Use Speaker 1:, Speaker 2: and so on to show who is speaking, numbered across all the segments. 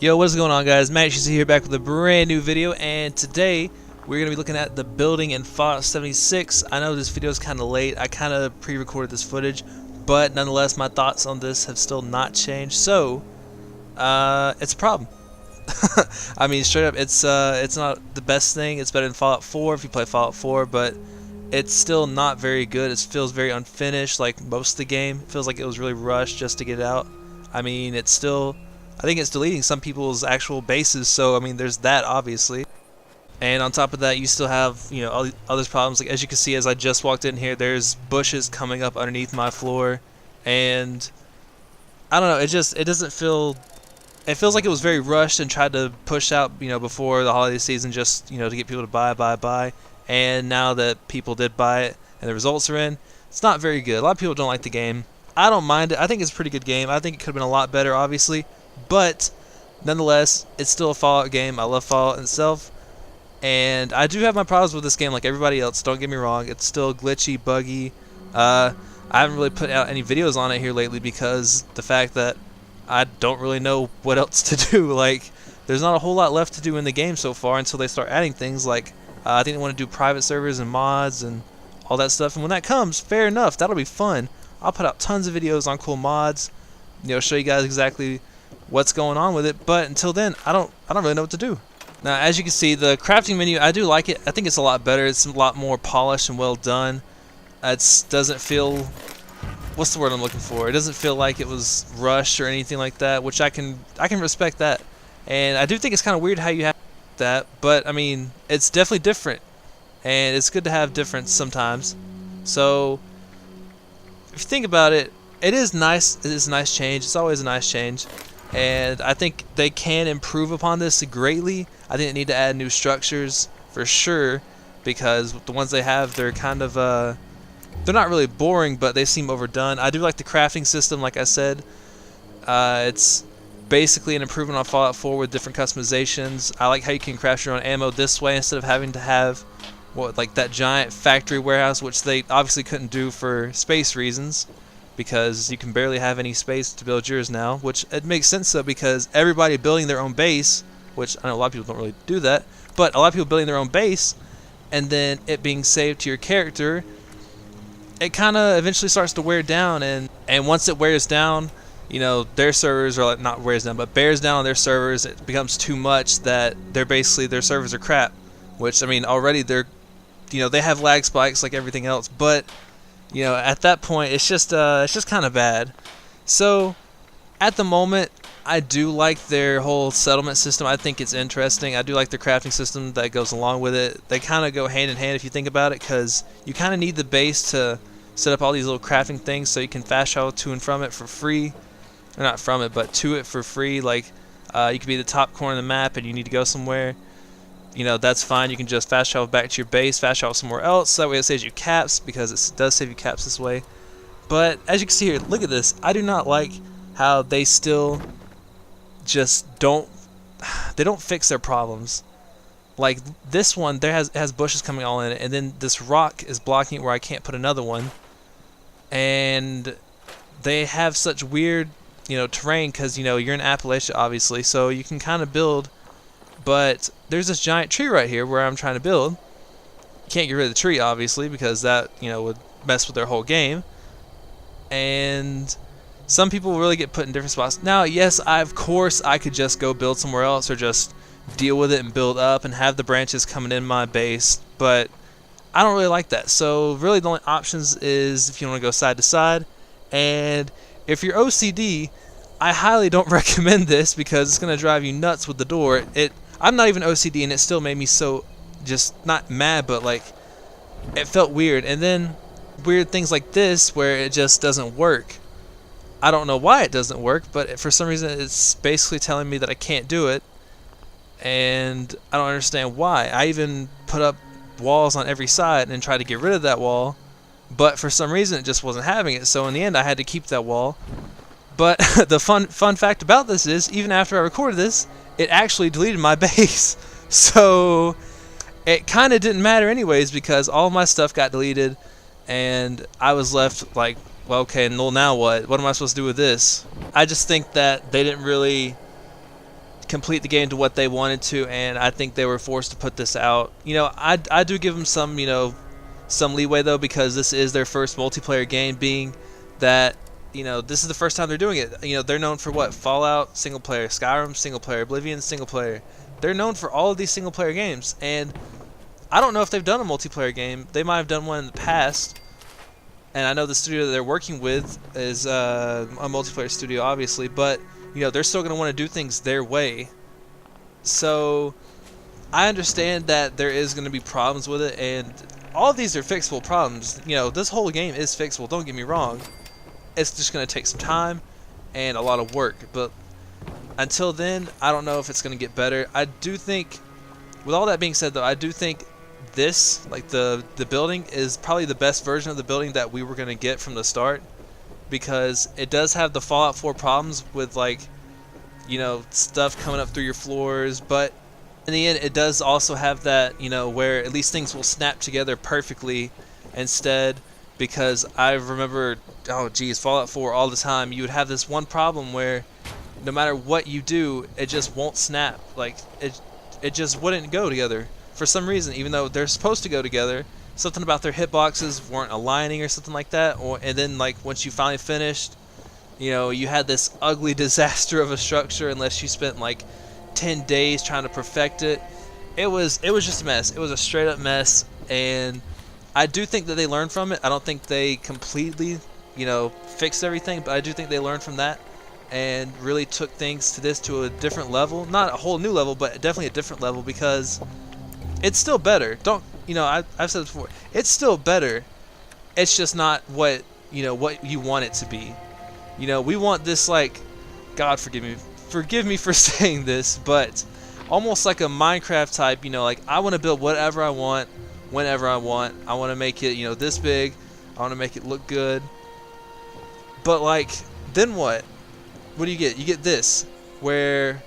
Speaker 1: Yo, what's going on, guys? Matt She's here back with a brand new video, and today we're going to be looking at the building in Fallout 76. I know this video is kind of late. I kind of pre-recorded this footage, but nonetheless, my thoughts on this have still not changed. So, it's a problem. I mean, straight up, it's not the best thing. It's better than Fallout 4 if you play Fallout 4, but it's still not very good. It feels very unfinished, like most of the game. It feels like it was really rushed just to get it out. I mean, it's still... I think it's deleting some people's actual bases, so I mean there's that obviously. And on top of that, you still have, you know, all the other problems. Like, as you can see, as I just walked in here, there's bushes coming up underneath my floor, and I don't know, it doesn't feel, it feels like it was very rushed and tried to push out, you know, before the holiday season, just, you know, to get people to buy. And now that people did buy it and the results are in, it's not very good. A lot of people don't like the game. I don't mind it. I think it's a pretty good game. I think it could have been a lot better, obviously. But nonetheless, it's still a Fallout game. I love Fallout itself, and I do have my problems with this game like everybody else. Don't get me wrong, it's still glitchy, buggy. I haven't really put out any videos on it here lately because the fact that I don't really know what else to do. Like, there's not a whole lot left to do in the game so far until they start adding things like I think they want to do private servers and mods and all that stuff. And when that comes, fair enough, that'll be fun. I'll put out tons of videos on cool mods, you know, show you guys exactly what's going on with it, but until then, I don't really know what to do. Now, as you can see, the crafting menu, I do like it. I think it's a lot better. It's a lot more polished and well done. It doesn't feel, what's the word I'm looking for? It doesn't feel like it was rushed or anything like that, which I can respect that. And I do think it's kind of weird how you have that, but I mean, it's definitely different, and it's good to have difference sometimes. So, if you think about it, it is nice. It is a nice change. It's always a nice change. And I think they can improve upon this greatly. I think they need to add new structures for sure, because the ones they have, they're kind of they're not really boring, but they seem overdone. I do like the crafting system, like I said. It's basically an improvement on Fallout 4 with different customizations. I like how you can craft your own ammo this way instead of having to have like that giant factory warehouse, which they obviously couldn't do for space reasons, because you can barely have any space to build yours now, which it makes sense though, because everybody building their own base, which I know a lot of people don't really do that, but a lot of people building their own base and then it being saved to your character, it kind of eventually starts to wear down, and once it wears down, you know, their servers are like, not wears down, but bears down on their servers, it becomes too much that they're basically, their servers are crap, which I mean already they're, you know, they have lag spikes like everything else, but you know, at that point, it's just kind of bad. So, at the moment, I do like their whole settlement system. I think it's interesting. I do like the crafting system that goes along with it. They kind of go hand in hand if you think about it, because you kind of need the base to set up all these little crafting things so you can fast travel to and from it for free. Or not from it, but to it for free. Like, you could be the top corner of the map and you need to go somewhere. You know, that's fine. You can just fast travel back to your base, fast travel somewhere else. So that way it saves you caps, because it does save you caps this way. But as you can see here, look at this. I do not like how they still just don't fix their problems. Like this one, it has bushes coming all in it, and then this rock is blocking it where I can't put another one. And they have such weird, you know, terrain, because, you know, you're in Appalachia obviously, so you can kind of build. But there's this giant tree right here where I'm trying to build. You can't get rid of the tree, obviously, because that, you know, would mess with their whole game. And some people really get put in different spots. Now, yes, of course, I could just go build somewhere else, or just deal with it and build up and have the branches coming in my base. But I don't really like that. So really the only options is if you want to go side to side. And if you're OCD, I highly don't recommend this, because it's going to drive you nuts with the door. I'm not even OCD, and it still made me so, just not mad, but like, it felt weird. And then weird things like this where it just doesn't work. I don't know why it doesn't work, but for some reason it's basically telling me that I can't do it, and I don't understand why. I even put up walls on every side and tried to get rid of that wall, but for some reason it just wasn't having it. So in the end I had to keep that wall. But the fun fact about this is, even after I recorded this, it actually deleted my base. So it kind of didn't matter anyways, because all my stuff got deleted, and I was left like, well, okay, well, now what? What am I supposed to do with this? I just think that they didn't really complete the game to what they wanted to, and I think they were forced to put this out. You know, I do give them some, you know, some leeway though, because this is their first multiplayer game, being that, you know, this is the first time they're doing it. You know, they're known for what? Fallout single player, Skyrim single player, Oblivion single player. They're known for all of these single player games, and I don't know if they've done a multiplayer game. They might have done one in the past, and I know the studio that they're working with is a multiplayer studio, obviously, but you know, they're still going to want to do things their way. So I understand that there is going to be problems with it, and all of these are fixable problems. You know, this whole game is fixable, don't get me wrong. It's just going to take some time and a lot of work, but until then, I don't know if it's going to get better. I do think, with all that being said though, I do think this, like the building, is probably the best version of the building that we were going to get from the start, because it does have the Fallout 4 problems with, like, you know, stuff coming up through your floors, but in the end it does also have that, you know, where at least things will snap together perfectly instead, because I remember, oh geez, Fallout 4 all the time, you would have this one problem where no matter what you do, it just won't snap. Like, it just wouldn't go together for some reason, even though they're supposed to go together. Something about their hitboxes weren't aligning or something like that, and then, like, once you finally finished, you know, you had this ugly disaster of a structure unless you spent like 10 days trying to perfect it. It was just a mess. It was a straight up mess, and I do think that they learned from it. I don't think they completely, you know, fixed everything, but I do think they learned from that and really took things to this to a different level. Not a whole new level, but definitely a different level, because it's still better. Don't, you know, I've said this before, it's still better. It's just not what, you know, what you want it to be. You know, we want this, like, God forgive me for saying this, but almost like a Minecraft type, you know, like, I want to build whatever I want, whenever I want. I want to make it, you know, this big. I want to make it look good. But, like, then what? What do you get? You get this, where,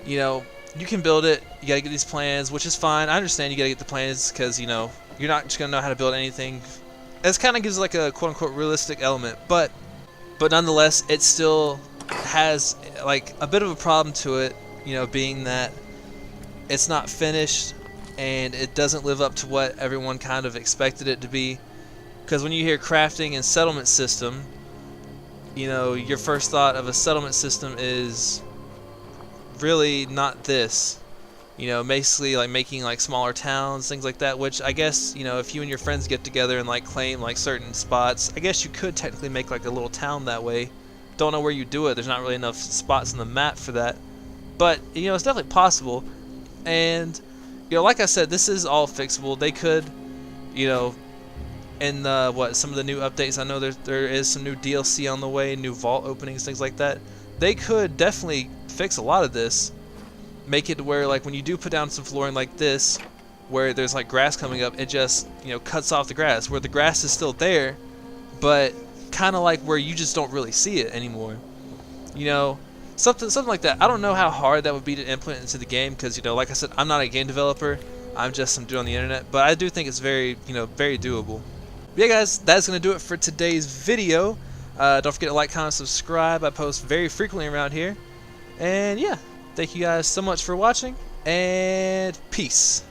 Speaker 1: you know, you can build it, you gotta get these plans, which is fine. I understand you gotta get the plans, because, you know, you're not just gonna know how to build anything. This kind of gives like a quote-unquote realistic element, but nonetheless, it still has like a bit of a problem to it, you know, being that it's not finished and it doesn't live up to what everyone kind of expected it to be. Because when you hear crafting and settlement system, you know, your first thought of a settlement system is really not this. You know, basically like making like smaller towns, things like that, which I guess, you know, if you and your friends get together and like claim like certain spots, I guess you could technically make like a little town that way. Don't know where you do it. There's not really enough spots on the map for that. But, you know, it's definitely possible. And, you know, like I said, this is all fixable. They could, you know, in some of the new updates, I know there is some new DLC on the way, new vault openings, things like that. They could definitely fix a lot of this, make it to where, like, when you do put down some flooring like this, where there's like grass coming up, it just, you know, cuts off the grass, where the grass is still there, but kind of like where you just don't really see it anymore. You know, something like that. I don't know how hard that would be to implement into the game, because, you know, like I said, I'm not a game developer. I'm just some dude on the internet, but I do think it's very, you know, very doable. But yeah, guys, that's gonna do it for today's video. Don't forget to like, comment, subscribe. I post very frequently around here. And yeah, thank you guys so much for watching, and peace.